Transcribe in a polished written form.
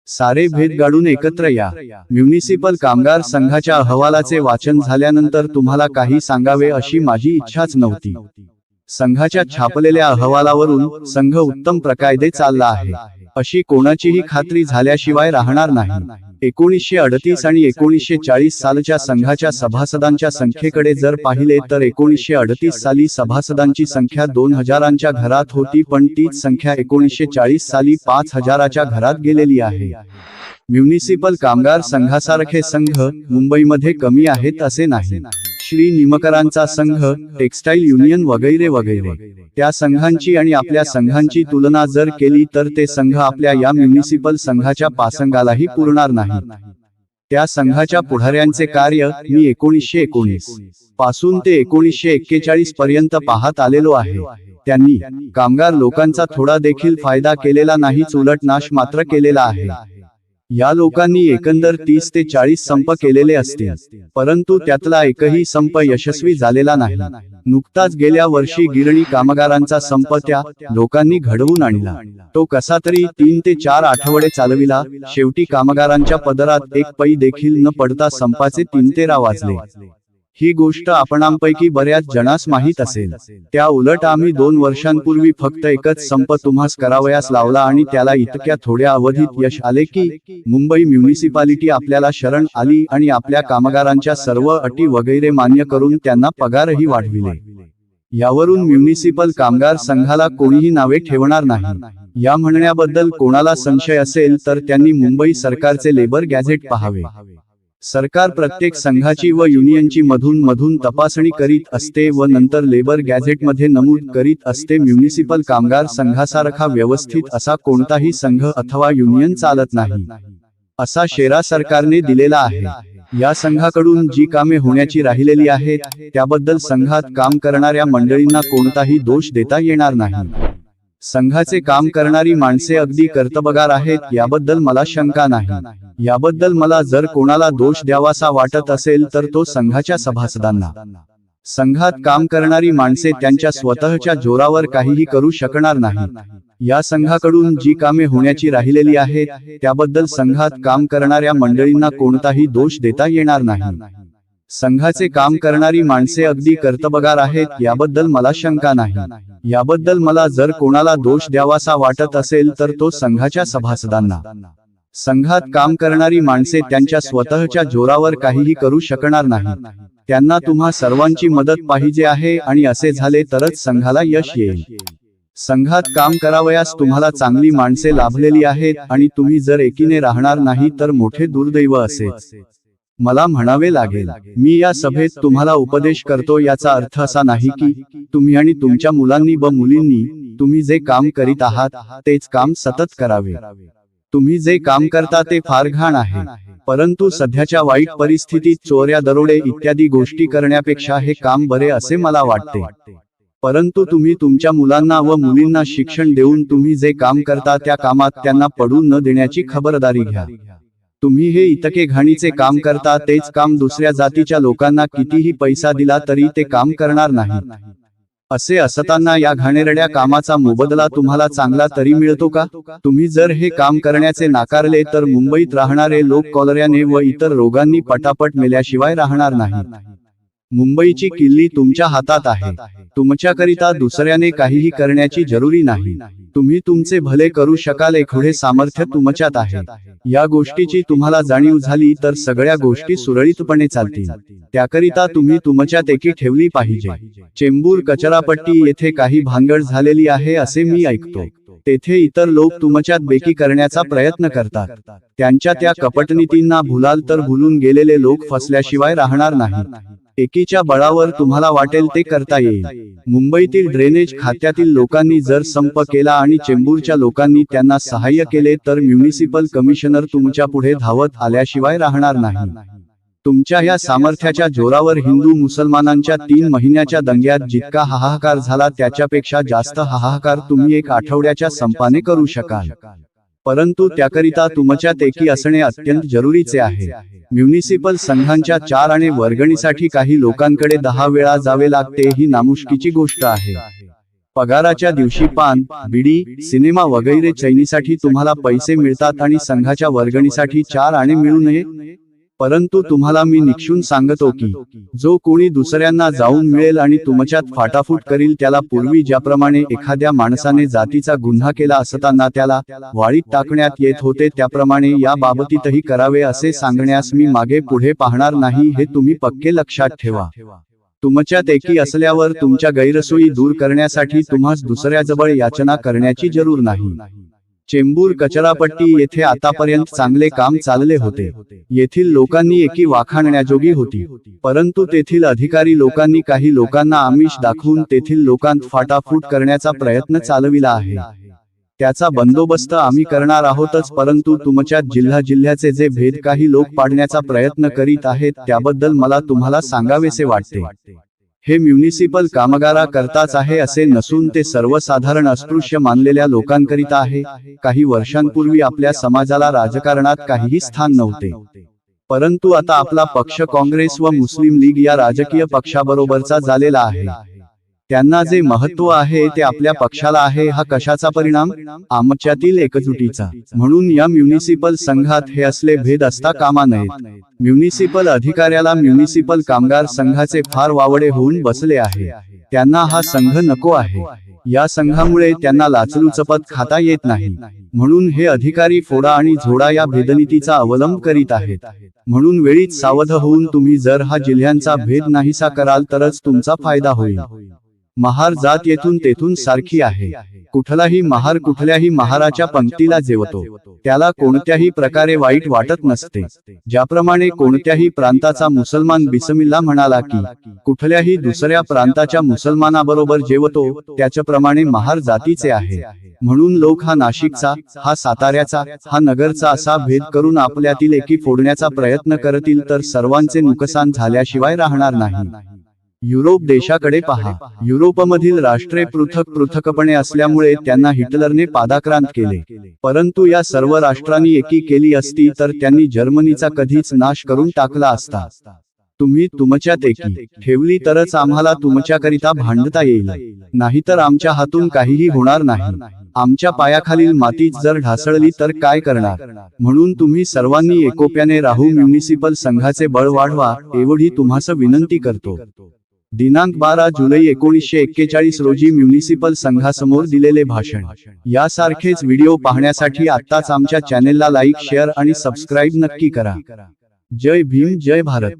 सारे भेद गाडून एकत्र या। म्युनिसिपल कामगार संघाच्या अहवालाचे वाचन झाल्यानंतर तुम्हाला काही सांगावे अशी माझी इच्छाच नव्हती। संघाच्या छापलेल्या अहवालावरून संघ उत्तम प्रकारे चालला आहे अशी कोणाचीही खात्री झाल्याशिवाय राहणार नाही। 1938 आणि 1940 सालच्या संघाच्या सभासदांच्या संख्येकडे जर पाहिले तर 1938 साली सभासदांची संख्या 2000च्या घरात होती, पण तीच संख्या 1940 साली 5000च्या घरात गेलेली आहे। म्युनिसिपल कामगार संघासारखे संघ मुंबईमध्ये कमी आहेत असे नाही। श्री निमकरांचा संघ, टेक्सटाईल युनियन वगैरे वगैरे, त्या संघांची आणि आपल्या संघांची तुलना जर केली तर ते संघ आपल्या या म्युनिसिपल संघाच्या पासंगालाही पुरणार नाही। त्या संघाच्या पुढाऱ्यांचे कार्य मी 1919 पासून ते 1941 पर्यंत पाहत आलेलो आहे। त्यांनी कामगार लोकांचा थोडा देखील फायदा केलेला नाहीच, उलट नाश मात्र केलेला आहे। या लोकांनी एकंदर 30 ते 40 संप केलेले असतील, परंतु त्यातला एकही संप यशस्वी झालेला नाही। नुकताच गेल्या वर्षी गिरणी कामगारांचा संप त्या लोकांनी घडवून आणला। तो कसा तरी 3 ते 4 आठवडे चालविला। शेवटी कामगारांच्या पदरात एक पै देखील न पडता संपाचे 3-13 वाजले। ही गोष्ट आपणांपैकी बऱ्याच जणांस माहीत असेल। त्या उलट आम्ही 2 वर्षांपूर्वी फक्त एकच संप तुम्हास करावयास लावला आणि त्याला इतक्या थोड्या अवधीत यश आले की मुंबई म्युनिसिपालिटी आपल्याला शरण आली आणि आपल्या कामगारांच्या सर्व अटी वगैरे मान्य करून त्यांना पगारही वाढविले। यावरून म्युनिसिपल कामगार संघाला कोणीही नावे ठेवणार नाही। या म्हणण्याबद्दल कोणाला संशय असेल तर त्यांनी मुंबई सरकारचे लेबर गॅझेट पाहावे। सरकार प्रत्येक संघाची व युनियनची मधून तपासणी करीत असते व नंतर लेबर गॅझेटमध्ये नमूद करीत असते। म्युनिसिपल कामगार संघासारखा व्यवस्थित असा कोणताही संघ अथवा युनियन चालत नाही असा शेरा सरकारने दिलेला आहे। या संघाकडून जी कामे होण्याची राहिलेली आहेत त्याबद्दल संघात काम करणाऱ्या मंडळींना कोणताही दोष देता येणार नाही। संघाचे काम करणारी माणसे अगदी कर्तबगार आहेत याबद्दल मला शंका नाही। याबद्दल मला जर कोणाला दोष द्यावासा वाटत असेल तर तो संघाच्या सभासदांना। संघात काम करणारी माणसे त्यांच्या स्वतःच्या जोरावर काहीही करू शकणार नाही। या संघाकडून जी कामे होण्याची राहिलेली आहेत त्याबद्दल संघात काम करणाऱ्या मंडळींना कोणताही दोष देता येणार नाही। संघाचे काम करणारी माणसे अगदी कर्तबगार आहेत याबद्दल मला शंका नाही। याबद्दल मला जर कोणाला दोष द्यावासा वाटत असेल तर तो संघाच्या सभासदांना। संघात काम करणारी माणसे त्यांच्या स्वतःच्या जोरावर काहीही करू शकणार नाही। त्यांना तुम्हा सर्वांची मदत पाहिजे आहे आणि असे झाले तरच संघाला यश येईल। संघात काम करावयास तुम्हाला चांगली माणसे लाभलेली आहेत आणि तुम्ही जर एकीने राहणार नाही तर मोठे दुर्दैव असेच मला म्हणावे लागेल। मी या सभेत तुम्हाला उपदेश करतो याचा अर्थ असा नाही की तुम्ही आणि तुमच्या मुलांनी व मुलींनी तुम्ही जे काम करीत आहात तेच काम सतत करावे। तुम्ही जे काम करता ते फार घाण आहे, परंतु सध्याच्या वाईट परिस्थितीत चोऱ्या, दरोडे इत्यादी गोष्टी करण्यापेक्षा हे काम बरे असे मला वाटते। परंतु तुम्ही तुमच्या मुलांना व मुलींना शिक्षण देऊन तुम्ही जे काम करता त्या कामात त्यांना पडू न देण्याची खबरदारी घ्या। तुम्ही हे इतके घाणीचे काम करता तेच काम दुसऱ्या जातीच्या लोकांना कितीही पैसा दिला तरी ते काम करणार नाहीत। असे असताना या घाणेरड्या कामाचा मोबदला तुम्हाला चांगला तरी मिळतो का? तुम्ही जर हे काम करण्याचे नाकारले तर मुंबईत राहणारे लोक कॉलऱ्याने व इतर रोगांनी पटापट मेल्याशिवाय राहणार नाहीत। मुंबईची किल्ली तुमच्या हातात आहे। तुमच्याकरिता दुसऱ्याने काहीही करण्याची जरुरी नाही। तुम्ही तुमचे भले करू शकाल एवढे सामर्थ्य तुमच्यात आहे। या गोष्टीची तुम्हाला जाणीव झाली तर सगळ्या गोष्टी सुरळीतपणे चालतील। त्याकरिता तुम्ही तुमच्यात एकी ठेवली पाहिजे। चेंबूर कचरापट्टी येथे काही भानगड झालेली आहे असे मी ऐकतो। तेथे इतर लोक तुमच्यात बेकी करण्याचा प्रयत्न करतात। त्यांच्या त्या कपटनीतींना भुलाल तर भुलून गेलेले लोक फसल्याशिवाय राहणार नाहीत। एकीच्या बळावर तुम्हाला वाटेल ते करता येईल। मुंबईतील ड्रेनेज खात्यातील लोकांनी जर संप केला आणि चेंबूरच्या लोकांनी त्यांना सहाय्य केले तर म्युनिसिपल कमिशनर तुमच्या पुढे धावत आल्याशिवाय राहणार नाही। तुमच्या या सामर्थ्याच्या जोरावर हिंदू मुसलमानांच्या 3 महिन्याच्या दंग्यात जितका हाहाकार झाला त्याच्यापेक्षा जास्त हाहाकार तुम्ही 1 आठवड्याच्या संपाने करू शकाल। परंतु त्याकरिता तुमच्यात एकी असणे अत्यंत जरुरीचे आहे। म्युनिसिपल संघांच्या 4 आणे वर्गणीसाठी काही लोकांकडे 10 वेळा जावे लागते ही नामुष्कीची गोष्ट आहे। पगाराच्या दिवशी पान, बिडी, सिनेमा वगैरे चैनीसाठी तुम्हाला पैसे मिळतात आणि संघाच्या वर्गणीसाठी 4 आणे मिळू नये. परंतु तुम्हाला मी निक्षून सांगतो की जो कोणी दुसऱ्यांना जाऊन मिळेल आणि तुमच्यात फाटाफूट करील त्याला पूर्वी ज्याप्रमाणे एखाद्या माणसाने जातीचा गुन्हा केला असताना त्याला वाळीत टाकण्यात येत होते त्याप्रमाणे या बाबतीतही करावे असे सांगण्यास मी मागे पुढे पाहणार नाही हे तुम्ही पक्के लक्षात ठेवा. तुमच्यात एकी असल्यावर तुमच्या गैरसोयी दूर करण्यासाठी तुम्हास दुसऱ्याजवळ याचना करण्याची जरूर नाही. चेंबूर कचरापट्टी येथे आतापर्यंत चांगले काम चालले होते. येथील लोकांनी एकी वाखाणण्याजोगी होती. परंतु तेथील अधिकारी लोकांनी काही लोकांना आमिष दाखवून तेथील लोकांत फाटाफूट करण्याचा प्रयत्न चालविला आहे. त्याचा बंदोबस्त आम्ही करणार आहोतच, परंतु तुमच्यात जिल्ह्याचे जे भेद काही लोक पाडण्याचा प्रयत्न करीत आहेत त्याबद्दल मला तुम्हाला सांगावेसे वाटते. हे म्युनिसिपल कामगारा करताच आहे असे नसून ते सर्वसाधारण अस्पृश्य मानलेल्या लोकांकरिता आहे. काही वर्षांपूर्वी आपल्या समाजाला राजकारणात काहीही स्थान नव्हते. परंतु आता आपला पक्ष काँग्रेस व मुस्लिम लीग या राजकीय पक्षाबरोबरचा झालेला आहे. त्यांना जे महत्त्व आहे ते आपल्या पक्षाला आहे. हा कशाचा परिणाम? आमच्यातील एकजुटीचा. म्हणून या म्युनिसिपल संघात हे असले भेद असता कामा नयेत. म्युनिसिपल अधिकाऱ्याला म्युनिसिपल कामगार संघाचे फार वावडे होऊन बसले आहे. त्यांना हा संघ नको आहे. या संघामुळे त्यांना लाचलुचपत खाता येत नाही. म्हणून हे अधिकारी फोडा आणि झोडा या भेदनीतीचा अवलंब करीत आहेत. म्हणून वेळीच सावध होऊन तुम्ही जर हा जिल्ह्यांचा भेद नाहीसा कराल तरच तुमचा फायदा होईल. महार जात येथून तेथून सारखी आहे. कुठलाही महार कुठल्याही महाराच्या पंक्तीला जेवतो. त्याला कोणत्याही प्रकारे वाईट वाटत नसते. ज्याप्रमाणे कोणत्याही प्रांताचा मुसलमान बिस्मिल्ला म्हणाला की कुठल्याही दुसऱ्या प्रांताच्या मुसलमानाबरोबर जेवतो, त्याच्याप्रमाणे महार जातीचे आहे. म्हणून लोक हा नाशिकचा, हा साताऱ्याचा, हा नगरचा असा भेद करून आपल्यातील एकी फोडण्याचा प्रयत्न करतील तर सर्वांचे नुकसान झाल्याशिवाय राहणार नाही. युरोप देशाकडे पहा. युरोपमधील राष्ट्रे पृथकपणे असल्यामुळे त्यांना हिटलरने पादाक्रांत केले. परंतु या सर्व राष्ट्रांनी एकी केली असती तर त्यांनी जर्मनीचा कधीच नाश करून टाकला असता. तुम्ही तुमच्यात एकी ठेवली तरच आम्हाला तुमच्याकरिता भांडता येईल, नाहीतर आमच्या हातून काहीही होणार नाही. आमच्या पायाखालील मातीच जर ढासळली तर काय करणार? म्हणून तुम्ही सर्वांनी एकोप्याने राहू म्युनिसिपल संघाचे बळ वाढवा एवढी तुम्हास विनंती करतो. दिनांक 12 जुलै 1941 रोजी म्युनिसिपल संघासमोर दिलेले भाषण. यासारखेच व्हिडिओ पाहण्यासाठी आत्ताच आमच्या चॅनेलला लाईक, शेअर आणि सबस्क्राईब नक्की करा. जय भीम, जय भारत.